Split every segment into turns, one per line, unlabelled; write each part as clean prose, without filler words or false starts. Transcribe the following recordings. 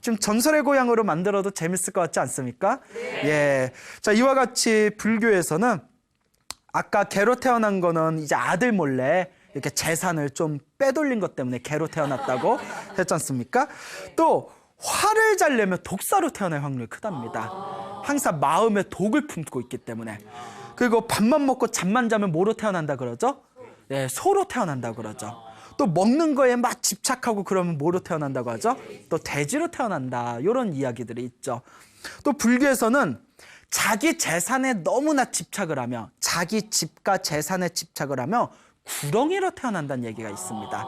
좀 전설의 고향으로 만들어도 재밌을 것 같지 않습니까? 예. 자, 이와 같이 불교에서는 아까 개로 태어난 거는 이제 아들 몰래 이렇게 재산을 좀 빼돌린 것 때문에 개로 태어났다고 했지 않습니까? 또 화를 잘 내면 독사로 태어날 확률이 크답니다. 항상 마음에 독을 품고 있기 때문에. 그리고 밥만 먹고 잠만 자면 뭐로 태어난다 그러죠? 네, 소로 태어난다 그러죠. 또 먹는 거에 막 집착하고 그러면 뭐로 태어난다고 하죠? 또 돼지로 태어난다. 이런 이야기들이 있죠. 또 불교에서는 자기 재산에 너무나 집착을 하며 자기 집과 재산에 집착을 하며 구렁이로 태어난다는 얘기가 있습니다.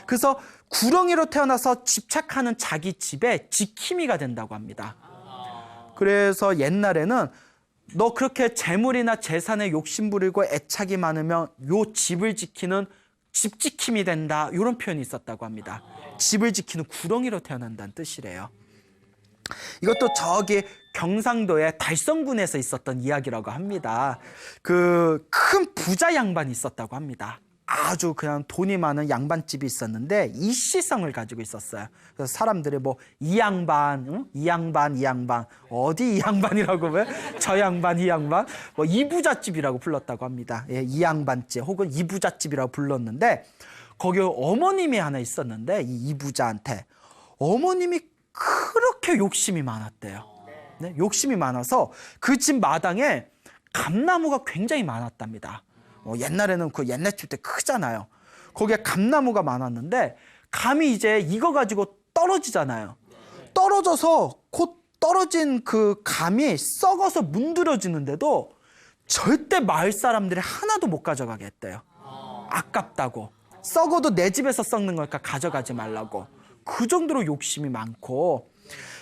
그래서 구렁이로 태어나서 집착하는 자기 집에 지킴이가 된다고 합니다. 그래서 옛날에는 너 그렇게 재물이나 재산에 욕심부리고 애착이 많으면 요 집을 지키는 집지킴이 된다. 이런 표현이 있었다고 합니다. 집을 지키는 구렁이로 태어난다는 뜻이래요. 이것도 저기 경상도의 달성군에서 있었던 이야기라고 합니다. 그 큰 부자 양반이 있었다고 합니다. 아주 그냥 돈이 많은 양반집이 있었는데 이시성을 가지고 있었어요. 그래서 사람들이 뭐 이 양반, 응? 이 양반, 이 양반, 어디 이 양반이라고 왜? 저 양반, 이 양반, 뭐 이부잣집이라고 불렀다고 합니다. 예, 이 양반집 혹은 이부잣집이라고 불렀는데 거기 어머님이 하나 있었는데 이 이부자한테 어머님이 그렇게 욕심이 많았대요. 네? 욕심이 많아서 그 집 마당에 감나무가 굉장히 많았답니다. 옛날에는 그 옛날 집 때 크잖아요. 거기에 감나무가 많았는데 감이 이제 이거 가지고 떨어지잖아요. 떨어져서 곧 떨어진 그 감이 썩어서 문드러지는데도 절대 마을 사람들이 하나도 못 가져가게 했대요. 아깝다고. 썩어도 내 집에서 썩는 거니까 가져가지 말라고. 그 정도로 욕심이 많고,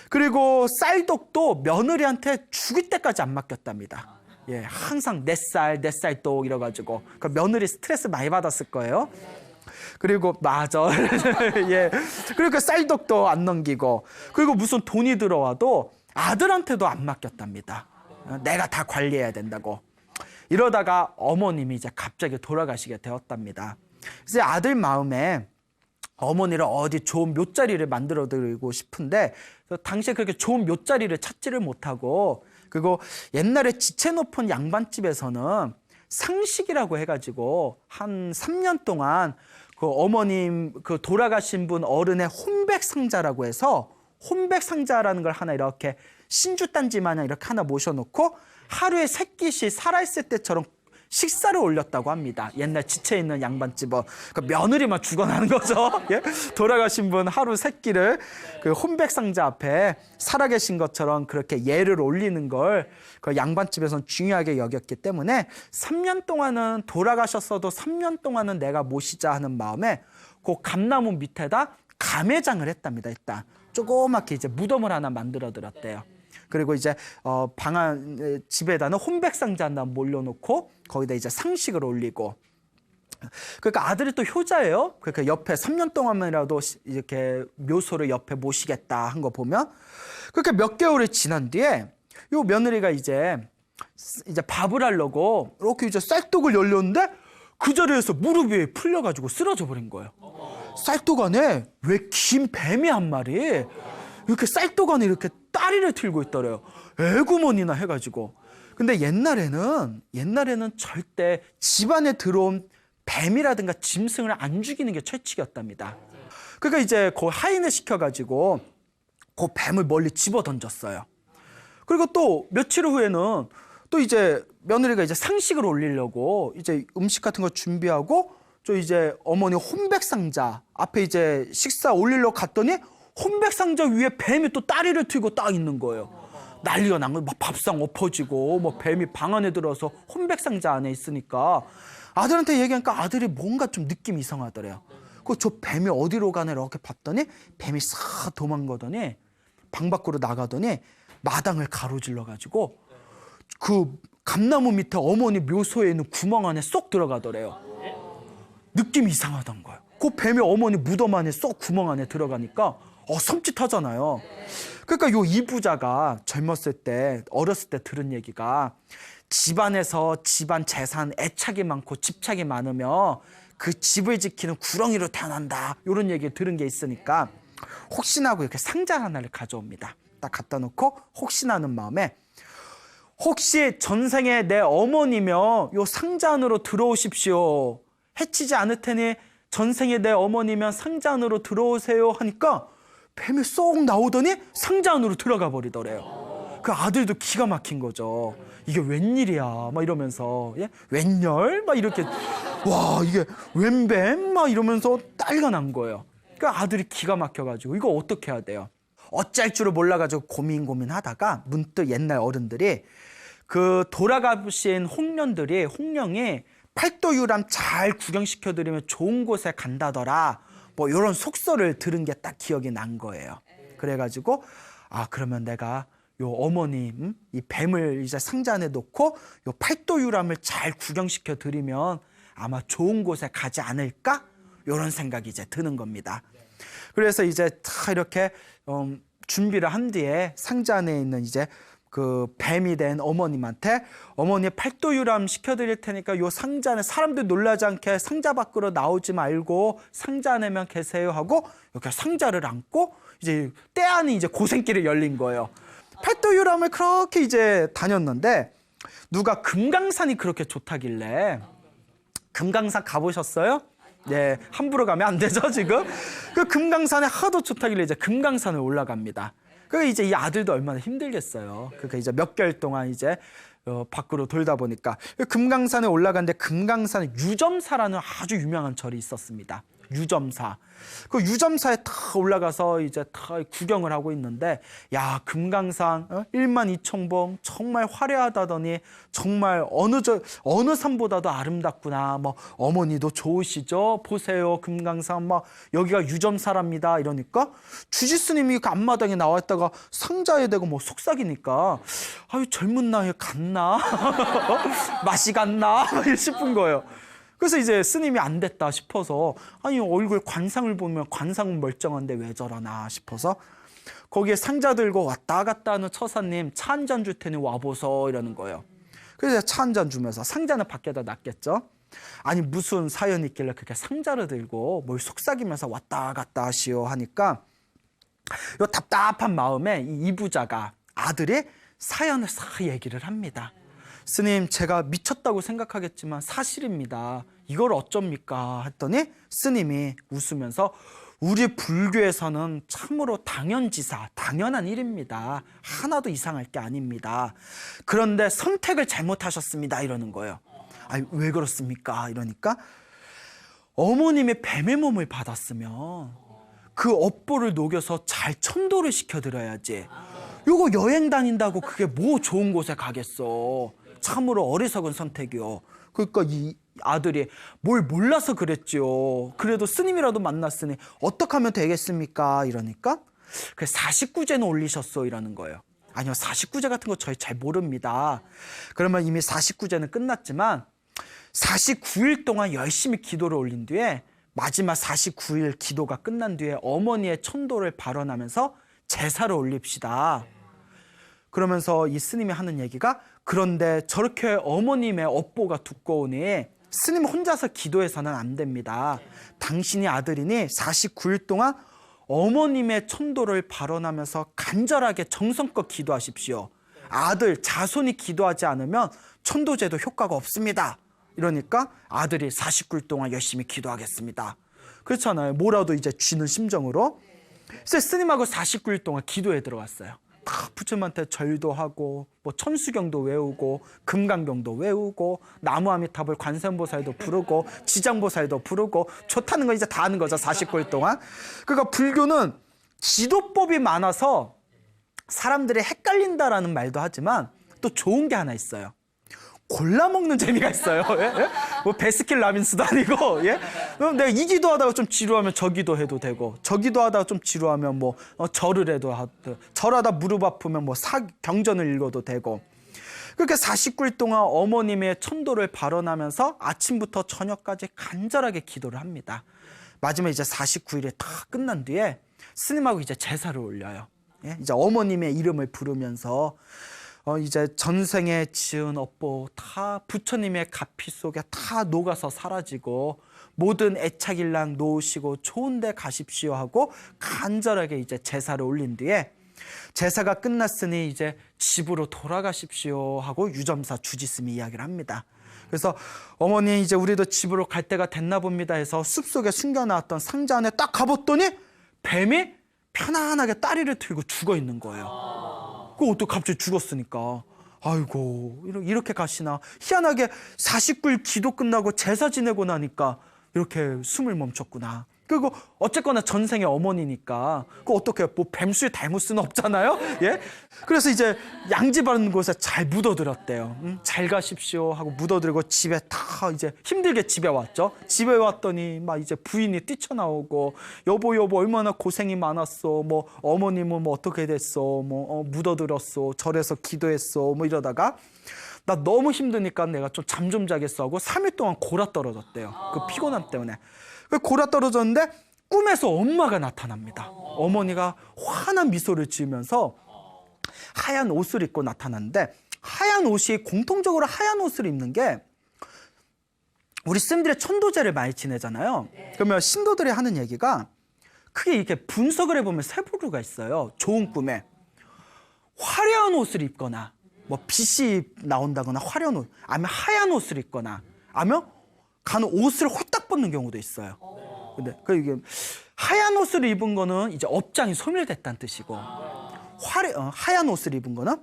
그리고 쌀독도 며느리한테 죽을 때까지 안 맡겼답니다. 예, 항상 내 쌀 똑 이래가지고 그 며느리 스트레스 많이 받았을 거예요. 그리고 맞아. 예, 그리고 그 쌀독도 안 넘기고, 그리고 무슨 돈이 들어와도 아들한테도 안 맡겼답니다. 내가 다 관리해야 된다고. 이러다가 어머님이 이제 갑자기 돌아가시게 되었답니다. 그래서 아들 마음에 어머니를 어디 좋은 묘자리를 만들어 드리고 싶은데 당시에 그렇게 좋은 묘자리를 찾지를 못하고, 그리고 옛날에 지체 높은 양반집에서는 상식이라고 해가지고 한 3년 동안 그 어머님 그 돌아가신 분 어른의 혼백상자라고 해서 혼백상자라는 걸 하나 이렇게 신주단지 마냥 이렇게 하나 모셔놓고 하루에 3끼씩 살아있을 때처럼 식사를 올렸다고 합니다. 옛날 지체에 있는 양반집은 그 며느리만 죽어나는 거죠. 예? 돌아가신 분 하루 3끼를 그 혼백상자 앞에 살아계신 것처럼 그렇게 예를 올리는 걸 그 양반집에서는 중요하게 여겼기 때문에 3년 동안은 돌아가셨어도 3년 동안은 내가 모시자 하는 마음에 그 감나무 밑에다 감회장을 했답니다. 일단 조그맣게 이제 무덤을 하나 만들어 드렸대요. 그리고 이제 방안 집에다는 혼백상자 하나 몰려놓고 거기다 이제 상식을 올리고, 그러니까 아들이 또 효자예요. 그러니까 옆에 3년 동안이라도 이렇게 묘소를 옆에 모시겠다 한 거 보면, 그렇게 몇 개월이 지난 뒤에 요 며느리가 이제 밥을 하려고 이렇게 이제 쌀떡을 열렸는데 그 자리에서 무릎 위에 풀려가지고 쓰러져 버린 거예요. 쌀떡 안에 왜 긴 뱀이 한 마리 이렇게 쌀떡 안에 이렇게 다리를 틀고 있더래요. 에구머니나 해가지고. 근데 옛날에는 절대 집안에 들어온 뱀이라든가 짐승을 안 죽이는 게 철칙이었답니다. 그러니까 이제 그 하인을 시켜가지고 그 뱀을 멀리 집어 던졌어요. 그리고 또 며칠 후에는 또 이제 며느리가 이제 상식을 올리려고 이제 음식 같은 거 준비하고 저 이제 어머니 혼백상자 앞에 이제 식사 올리려고 갔더니 혼백상자 위에 뱀이 또 다리를 틀고 딱 있는 거예요. 난리가 난 거예요. 막 밥상 엎어지고 뭐 뱀이 방 안에 들어서 혼백상자 안에 있으니까 아들한테 얘기하니까 아들이 뭔가 좀 느낌이 이상하더래요. 그 저 뱀이 어디로 가나 이렇게 봤더니 뱀이 싹 도망가더니 방 밖으로 나가더니 마당을 가로질러 가지고 그 감나무 밑에 어머니 묘소에 있는 구멍 안에 쏙 들어가더래요. 느낌이 이상하단 거예요. 그 뱀이 어머니 무덤 안에 쏙 구멍 안에 들어가니까 섬찟하잖아요. 그러니까 요 이부자가 젊었을 때, 어렸을 때 들은 얘기가 집안에서 집안 재산 애착이 많고 집착이 많으며 그 집을 지키는 구렁이로 태어난다. 이런 얘기 들은 게 있으니까 혹시나 하고 이렇게 상자 하나를 가져옵니다. 딱 갖다 놓고 혹시나 하는 마음에 혹시 전생에 내 어머니며 요 상자 안으로 들어오십시오. 해치지 않을 테니 전생에 내 어머니면 상자 안으로 들어오세요 하니까 뱀이 쏙 나오더니 상자 안으로 들어가 버리더래요. 그 아들도 기가 막힌 거죠. 이게 웬일이야 막 이러면서 예? 웬열? 막 이렇게 와 이게 웬뱀? 막 이러면서 난리가 난 거예요. 그 아들이 기가 막혀가지고 이거 어떻게 해야 돼요? 어쩔 줄을 몰라가지고 고민하다가 문득 옛날 어른들이 그 돌아가신 홍령이 팔도유람 잘 구경시켜드리면 좋은 곳에 간다더라. 뭐 이런 속설을 들은 게 딱 기억이 난 거예요. 그래가지고 아 그러면 내가 요 어머니 이 뱀을 이제 상자 안에 놓고 요 팔도유람을 잘 구경시켜 드리면 아마 좋은 곳에 가지 않을까? 이런 생각이 이제 드는 겁니다. 그래서 이제 다 이렇게 준비를 한 뒤에 상자 안에 있는 이제 그 뱀이 된 어머님한테 어머니 팔도유람 시켜드릴 테니까 요 상자 안에 사람들 놀라지 않게 상자 밖으로 나오지 말고 상자 안에만 계세요 하고 이렇게 상자를 안고 이제 때 안에 이제 고생길이 열린 거예요. 팔도유람을 그렇게 이제 다녔는데 누가 금강산이 그렇게 좋다길래 금강산 가보셨어요? 네, 함부로 가면 안 되죠 지금. 그 금강산에 하도 좋다길래 이제 금강산을 올라갑니다. 그 이제 이 아들도 얼마나 힘들겠어요. 그러니까 이제 몇 개월 동안 이제 밖으로 돌다 보니까 금강산에 올라갔는데 금강산에 유점사라는 아주 유명한 절이 있었습니다. 유점사. 그 유점사에 다 올라가서 이제 다 구경을 하고 있는데 야 금강산 12,000봉 정말 화려하다더니 정말 어느 산보다도 아름답구나. 뭐 어머니도 좋으시죠? 보세요 금강산 막 여기가 유점사랍니다. 이러니까 주지스님이 그 앞마당에 나와 있다가 상자에 대고 뭐 속삭이니까 아유 젊은 나이에 갔나? 맛이 갔나? 싶은 거예요. 그래서 이제 스님이 안 됐다 싶어서 아니 얼굴 관상을 보면 관상은 멀쩡한데 왜 저러나 싶어서 거기에 상자 들고 왔다 갔다 하는 처사님 차 한 잔 줄 테니 와보소 이러는 거예요. 그래서 차 한 잔 주면서 상자는 밖에다 놨겠죠. 아니 무슨 사연이 있길래 그렇게 상자를 들고 뭘 속삭이면서 왔다 갔다 하시오 하니까 요 답답한 마음에 이 이부자가 아들이 사연을 싹 얘기를 합니다. 스님 제가 미쳤다고 생각하겠지만 사실입니다. 이걸 어쩝니까? 했더니 스님이 웃으면서 우리 불교에서는 참으로 당연지사, 당연한 일입니다. 하나도 이상할 게 아닙니다. 그런데 선택을 잘못하셨습니다. 이러는 거예요. 아니 왜 그렇습니까? 이러니까 어머님의 뱀의 몸을 받았으면 그 업보를 녹여서 잘 천도를 시켜드려야지. 요거 여행 다닌다고 그게 뭐 좋은 곳에 가겠어. 참으로 어리석은 선택이요. 그러니까 이 아들이 뭘 몰라서 그랬지요. 그래도 스님이라도 만났으니 어떻게 하면 되겠습니까? 이러니까 그 49제는 올리셨어 이러는 거예요. 아니요 49제 같은 거 저희 잘 모릅니다. 그러면 이미 49제는 끝났지만 49일 동안 열심히 기도를 올린 뒤에 마지막 49일 기도가 끝난 뒤에 어머니의 천도를 발언하면서 제사를 올립시다. 그러면서 이 스님이 하는 얘기가 그런데 저렇게 어머님의 업보가 두꺼우니 스님 혼자서 기도해서는 안 됩니다. 당신이 아들이니 49일 동안 어머님의 천도를 발언하면서 간절하게 정성껏 기도하십시오. 아들, 자손이 기도하지 않으면 천도제도 효과가 없습니다. 이러니까 아들이 49일 동안 열심히 기도하겠습니다. 그렇잖아요. 뭐라도 이제 쥐는 심정으로. 그래서 스님하고 49일 동안 기도에 들어갔어요. 다 부처님한테 절도 하고 뭐 천수경도 외우고 금강경도 외우고 나무아미타불 관세음보살도 부르고 지장보살도 부르고 좋다는 거 이제 다 하는 거죠. 49일 동안. 그러니까 불교는 지도법이 많아서 사람들이 헷갈린다라는 말도 하지만 또 좋은 게 하나 있어요. 골라 먹는 재미가 있어요. 예? 예? 뭐 베스킨 라빈스도 아니고, 예? 내가 이 기도하다가 좀 지루하면 저 기도해도 되고, 저 기도하다가 좀 지루하면 뭐 절을 해도 하고, 절하다 무릎 아프면 뭐 경전을 읽어도 되고. 그렇게 49일 동안 어머님의 천도를 발언하면서 아침부터 저녁까지 간절하게 기도를 합니다. 마지막에 이제 49일에 다 끝난 뒤에 스님하고 이제 제사를 올려요. 예? 이제 어머님의 이름을 부르면서 이제 전생에 지은 업보 다 부처님의 가피 속에 다 녹아서 사라지고 모든 애착일랑 놓으시고 좋은 데 가십시오 하고 간절하게 이제 제사를 올린 뒤에 제사가 끝났으니 이제 집으로 돌아가십시오 하고 유점사 주지스미 이야기를 합니다. 그래서 어머니 이제 우리도 집으로 갈 때가 됐나 봅니다 해서 숲속에 숨겨놨던 상자 안에 딱 가봤더니 뱀이 편안하게 다리를 틀고 죽어 있는 거예요. 그 어떻게 갑자기 죽었으니까 아이고 이렇게 가시나. 희한하게 49일 기도 끝나고 제사 지내고 나니까 이렇게 숨을 멈췄구나. 그리고 어쨌거나 전생의 어머니니까 그 어떻게 뭐 뱀수에 닮을 수는 없잖아요. 예? 그래서 이제 양지바른 곳에 잘 묻어드렸대요. 잘 가십시오 하고 묻어드리고 집에 다 이제 힘들게 집에 왔죠. 집에 왔더니 막 이제 부인이 뛰쳐나오고 여보 얼마나 고생이 많았어. 뭐 어머님은 뭐 어떻게 됐어. 뭐 묻어드렸어. 절에서 기도했어. 뭐 이러다가 나 너무 힘드니까 내가 좀 잠 좀 자겠어 하고 3일 동안 골아 떨어졌대요. 그 피곤함 때문에. 골아 떨어졌는데 꿈에서 엄마가 나타납니다. 어머니가 환한 미소를 지으면서 하얀 옷을 입고 나타났는데 하얀 옷이 공통적으로 하얀 옷을 입는 게 우리 스님들의 천도제를 많이 지내잖아요. 그러면 신도들이 하는 얘기가 크게 이렇게 분석을 해보면 세 부류가 있어요. 좋은 꿈에 화려한 옷을 입거나 뭐 빛이 나온다거나 화려한 옷, 아니면 하얀 옷을 입거나, 아니면 간혹 옷을 홀딱 벗는 경우도 있어요. 근데 이게 하얀 옷을 입은 거는 이제 업장이 소멸됐다는 뜻이고, 하얀 옷을 입은 거는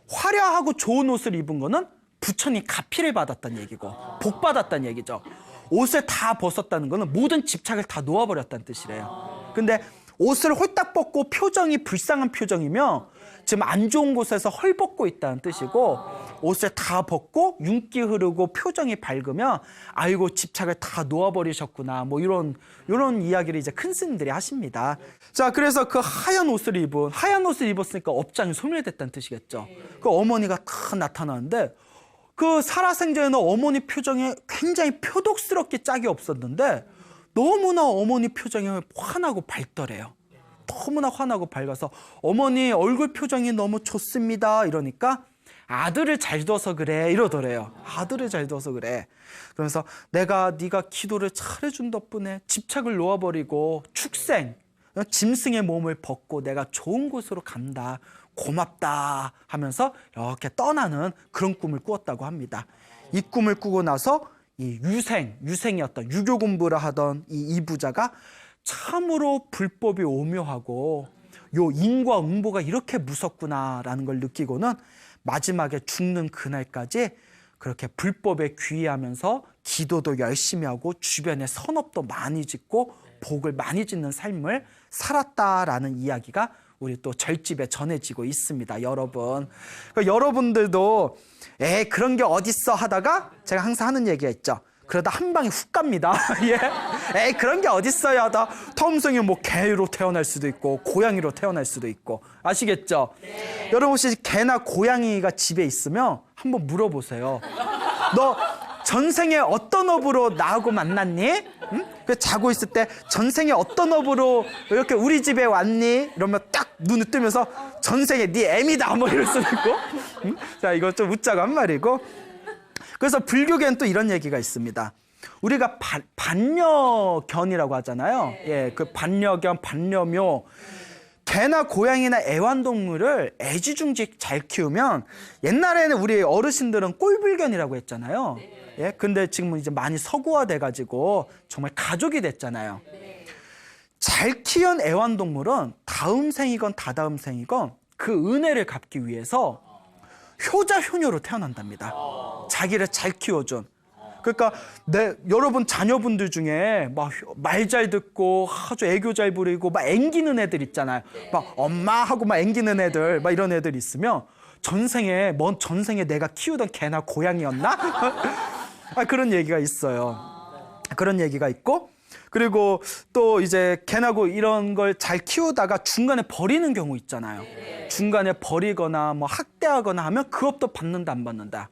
화려하고 좋은 옷을 입은 거는 부처님 가피를 받았다는 얘기고 복 받았다는 얘기죠. 옷을 다 벗었다는 거는 모든 집착을 다 놓아버렸다는 뜻이래요. 근데 옷을 홀딱 벗고 표정이 불쌍한 표정이면 지금 안 좋은 곳에서 헐벗고 있다는 뜻이고, 옷을 다 벗고 윤기 흐르고 표정이 밝으면 아이고 집착을 다 놓아버리셨구나, 뭐 이런 이야기를 이제 큰 스님들이 하십니다. 자, 그래서 그 하얀 옷을 입었으니까 업장이 소멸됐다는 뜻이겠죠. 그 어머니가 다 나타나는데 그 살아생전에는 어머니 표정이 굉장히 표독스럽게 짝이 없었는데 너무나 어머니 표정이 환하고 밝더래요. 너무나 환하고 밝아서 어머니 얼굴 표정이 너무 좋습니다 이러니까 아들을 잘 둬서 그래 이러더래요. 아들을 잘 둬서 그래. 그러면서 네가 기도를 잘해준 덕분에 집착을 놓아버리고 축생 짐승의 몸을 벗고 내가 좋은 곳으로 간다, 고맙다 하면서 이렇게 떠나는 그런 꿈을 꾸었다고 합니다. 이 꿈을 꾸고 나서 이 유생이었던 유교 공부를 하던 이 이부자가 참으로 불법이 오묘하고 요 인과 응보가 이렇게 무섭구나라는 걸 느끼고는 마지막에 죽는 그날까지 그렇게 불법에 귀의하면서 기도도 열심히 하고 주변에 선업도 많이 짓고 복을 많이 짓는 삶을 살았다라는 이야기가 우리 또 절집에 전해지고 있습니다. 여러분, 그러니까 여러분들도 그런 게 어딨어 하다가 제가 항상 하는 얘기가 있죠. 그러다 한 방에 훅 갑니다. 예, 그런 게 어딨어요 하다 텀성이 뭐 개로 태어날 수도 있고 고양이로 태어날 수도 있고 아시겠죠? 네. 여러분 혹시 개나 고양이가 집에 있으면 한번 물어보세요. 너 전생에 어떤 업으로 나하고 만났니? 응? 자고 있을 때 전생에 어떤 업으로 이렇게 우리 집에 왔니? 이러면 딱 눈을 뜨면서 전생에 네 애미다 뭐 이럴 수도 있고. 응? 자, 이거 좀 웃자고 한 말이고. 그래서 불교계는 또 이런 얘기가 있습니다. 우리가 반려견이라고 하잖아요. 예, 그 반려견, 반려묘. 개나 고양이나 애완동물을 애지중지 잘 키우면 옛날에는 우리 어르신들은 꼴불견이라고 했잖아요. 예, 근데 지금은 이제 많이 서구화돼가지고 정말 가족이 됐잖아요. 잘 키운 애완동물은 다음 생이건 다다음 생이건 그 은혜를 갚기 위해서 효자 효녀로 태어난답니다. 자기를 잘 키워준. 그러니까 여러분 자녀분들 중에 막 말 잘 듣고 아주 애교 잘 부리고 막 앵기는 애들 있잖아요. 막 엄마 하고 막 앵기는 애들, 막 이런 애들 있으면 전생에 내가 키우던 개나 고양이였나? 그런 얘기가 있어요. 그런 얘기가 있고, 그리고 또 이제 개나고 이런 걸 잘 키우다가 중간에 버리는 경우 있잖아요. 중간에 버리거나 뭐 학대하거나 하면 그 업도 받는다 안 받는다?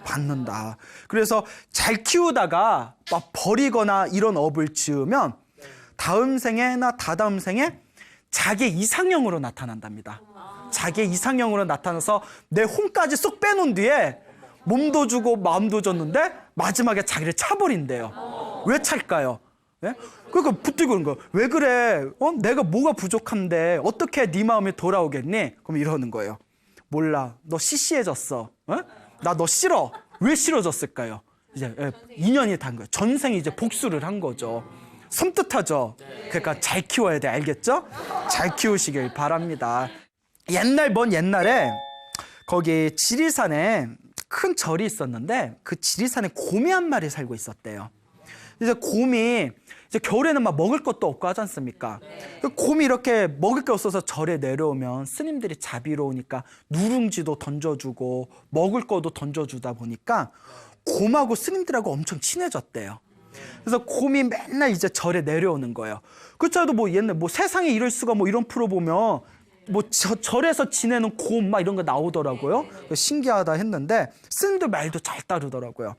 받는다. 그래서 잘 키우다가 막 버리거나 이런 업을 지으면 다음 생에나 다다음 생에 자기 이상형으로 나타난답니다. 자기 이상형으로 나타나서 내 혼까지 쏙 빼놓은 뒤에 몸도 주고 마음도 줬는데 마지막에 자기를 차버린대요. 왜 찰까요? 예? 그러니까 붙들고 그런 거예요. 왜 그래? 내가 뭐가 부족한데 어떻게 네 마음이 돌아오겠니? 그럼 이러는 거예요. 몰라. 너 시시해졌어. 나 너 싫어. 왜 싫어졌을까요? 이제 인연이 단 거예요. 전생에 이제 복수를 한 거죠. 섬뜩하죠. 그러니까 잘 키워야 돼. 알겠죠? 잘 키우시길 바랍니다. 먼 옛날에 거기 지리산에 큰 절이 있었는데 그 지리산에 곰이 한 마리 살고 있었대요. 이제 곰이 이제 겨울에는 막 먹을 것도 없고 하지 않습니까? 곰이 이렇게 먹을 게 없어서 절에 내려오면 스님들이 자비로우니까 누룽지도 던져주고 먹을 것도 던져주다 보니까 곰하고 스님들하고 엄청 친해졌대요. 그래서 곰이 맨날 이제 절에 내려오는 거예요. 그렇잖아도 뭐 옛날 뭐 세상에 이럴 수가 뭐 이런 프로 보면 뭐 절에서 지내는 곰 막 이런 거 나오더라고요. 신기하다 했는데 스님들 말도 잘 따르더라고요.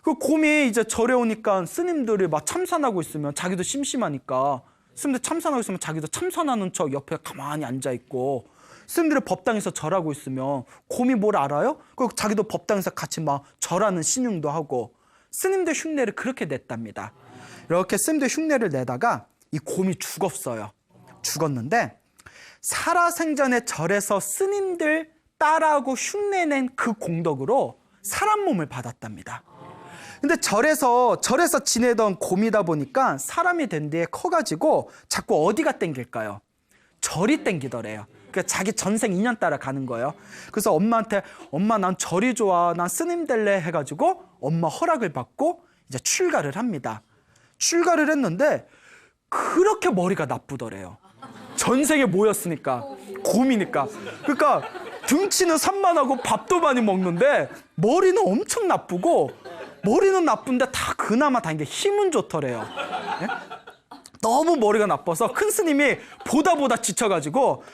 그 곰이 이제 절에 오니까 스님들이 막 참선하고 있으면 자기도 심심하니까 스님들 참선하고 있으면 자기도 참선하는 척 옆에 가만히 앉아 있고 스님들이 법당에서 절하고 있으면 곰이 뭘 알아요? 그 자기도 법당에서 같이 막 절하는 신용도 하고 스님들 흉내를 그렇게 냈답니다. 이렇게 스님들 흉내를 내다가 이 곰이 죽었어요. 죽었는데 살아생전에 절에서 스님들 따라하고 흉내낸 그 공덕으로 사람 몸을 받았답니다. 근데 절에서 지내던 곰이다 보니까 사람이 된 뒤에 커가지고 자꾸 어디가 땡길까요? 절이 땡기더래요. 그러니까 자기 전생 인연 따라 가는 거예요. 그래서 엄마한테 엄마 난 절이 좋아, 난 스님 될래 해가지고 엄마 허락을 받고 이제 출가를 합니다. 출가를 했는데 그렇게 머리가 나쁘더래요. 전생에 뭐였으니까 곰이니까. 그러니까 등치는 산만하고 밥도 많이 먹는데 머리는 엄청 나쁘고 머리는 나쁜데 다 그나마 다행인 게 힘은 좋더래요. 예? 너무 머리가 나빠서 큰 스님이 보다 지쳐가지고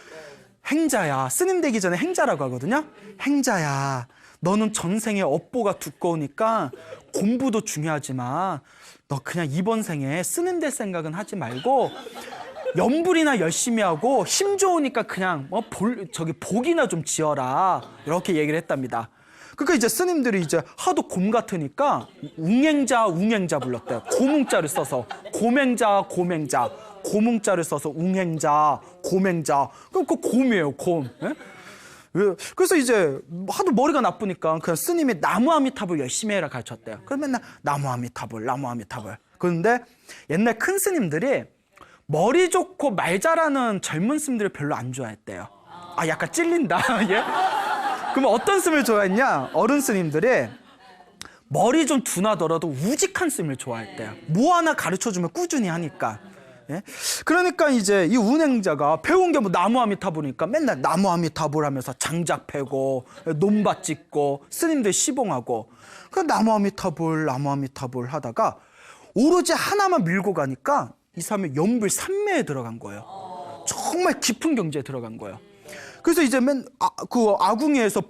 행자야, 스님 되기 전에 행자라고 하거든요. 행자야, 너는 전생에 업보가 두꺼우니까 공부도 중요하지만 너 그냥 이번 생에 스님 될 생각은 하지 말고 염불이나 열심히 하고 힘 좋으니까 그냥 복이나 좀 지어라, 이렇게 얘기를 했답니다. 그러니까 이제 스님들이 이제 하도 곰 같으니까 웅행자 불렀대요. 고뭉자를 써서 고맹자, 고뭉자를 써서 웅행자, 고맹자. 그럼 그 곰이에요, 곰. 예? 그래서 이제 하도 머리가 나쁘니까 그냥 스님이 나무 아미타불 열심히 해라 가르쳤대요. 그래서 맨날 나무 아미타불. 그런데 옛날 큰 스님들이 머리 좋고 말 잘하는 젊은 스님들을 별로 안 좋아했대요. 약간 찔린다. 예? 그러면 어떤 스님을 좋아했냐? 어른 스님들이 머리 좀 둔하더라도 우직한 스님을 좋아했대요. 뭐 하나 가르쳐주면 꾸준히 하니까. 예? 그러니까 이제 이 운행자가 배운 게 뭐 나무 아미타불이니까 맨날 나무 아미타불 하면서 장작 패고 논밭 짓고 스님들 시봉하고 그 나무 아미타불 하다가 오로지 하나만 밀고 가니까 이 사람이 연불 삼매에 들어간 거예요. 정말 깊은 경지에 들어간 거예요. 그래서 이제 그 아궁이에서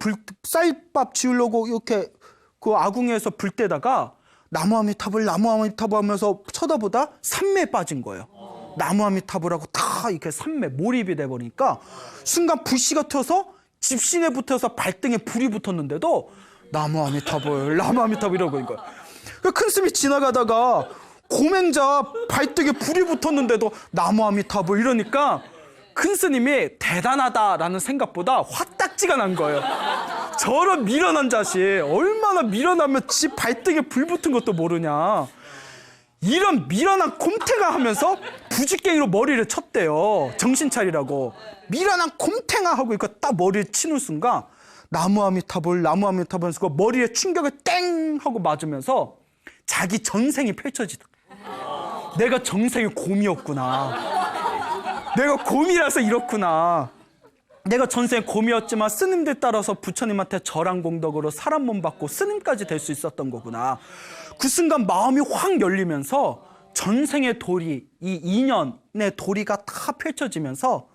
쌀밥 지으려고 이렇게 그 아궁이에서 불 때다가 나무 아미타불 하면서 쳐다보다 삼매에 빠진 거예요. 나무 아미타불하고 다 이렇게 삼매 몰입이 돼버리니까 순간 불씨가 튀어서 집신에 붙어서 발등에 불이 붙었는데도 나무 아미타불 이러고 있는 거예요. 큰 스님이 지나가다가 고맹자 발등에 불이 붙었는데도 나무 아미타불 이러니까 큰 스님이 대단하다라는 생각보다 화딱지가 난 거예요. 저런 미련한 자식, 얼마나 미련하면 지 발등에 불 붙은 것도 모르냐. 이런 미련한 곰탱아 하면서 부지깽이로 머리를 쳤대요. 정신 차리라고. 미련한 곰탱아 하고 이거 딱 머리를 치는 순간 나무 아미타불 하면서 머리에 충격을 땡 하고 맞으면서 자기 전생이 펼쳐지더라. 내가 전생에 곰이었구나. 내가 곰이라서 이렇구나. 내가 전생에 곰이었지만 스님들 따라서 부처님한테 절한 공덕으로 사람 몸 받고 스님까지 될 수 있었던 거구나. 그 순간 마음이 확 열리면서 전생의 도리, 이 인연의 도리가 다 펼쳐지면서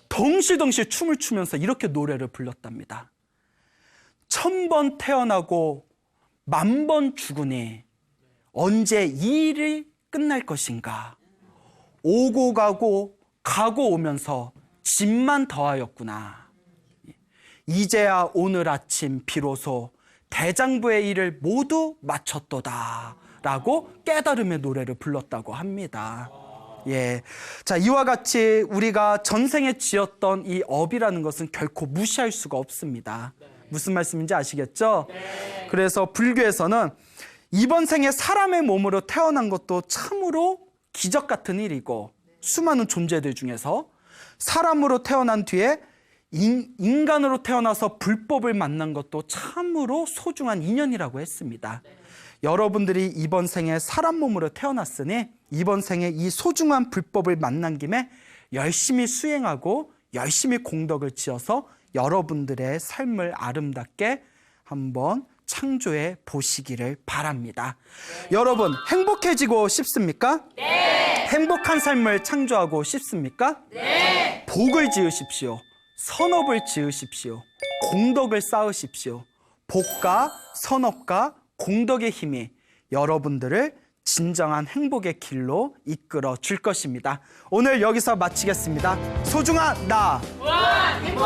덩실덩실 춤을 추면서 이렇게 노래를 불렀답니다. 1000번 태어나고 10,000번 죽으니 언제 이 일이 끝날 것인가. 오고 가고 가고 오면서 짐만 더하였구나. 이제야 오늘 아침 비로소 대장부의 일을 모두 마쳤도다 라고 깨달음의 노래를 불렀다고 합니다. 예. 자, 이와 같이 우리가 전생에 지었던 이 업이라는 것은 결코 무시할 수가 없습니다. 무슨 말씀인지 아시겠죠? 그래서 불교에서는 이번 생에 사람의 몸으로 태어난 것도 참으로 기적 같은 일이고, 수많은 존재들 중에서 사람으로 태어난 뒤에 인간으로 태어나서 불법을 만난 것도 참으로 소중한 인연이라고 했습니다. 여러분들이 이번 생에 사람 몸으로 태어났으니 이번 생에 이 소중한 불법을 만난 김에 열심히 수행하고 열심히 공덕을 지어서 여러분들의 삶을 아름답게 한번 창조해 보시기를 바랍니다. 여러분, 행복해지고 싶습니까? 네. 행복한 삶을 창조하고 싶습니까? 네. 복을 지으십시오. 선업을 지으십시오. 공덕을 쌓으십시오. 복과 선업과 공덕의 힘이 여러분들을 진정한 행복의 길로 이끌어 줄 것입니다. 오늘 여기서 마치겠습니다. 소중한 나,
무한 행복!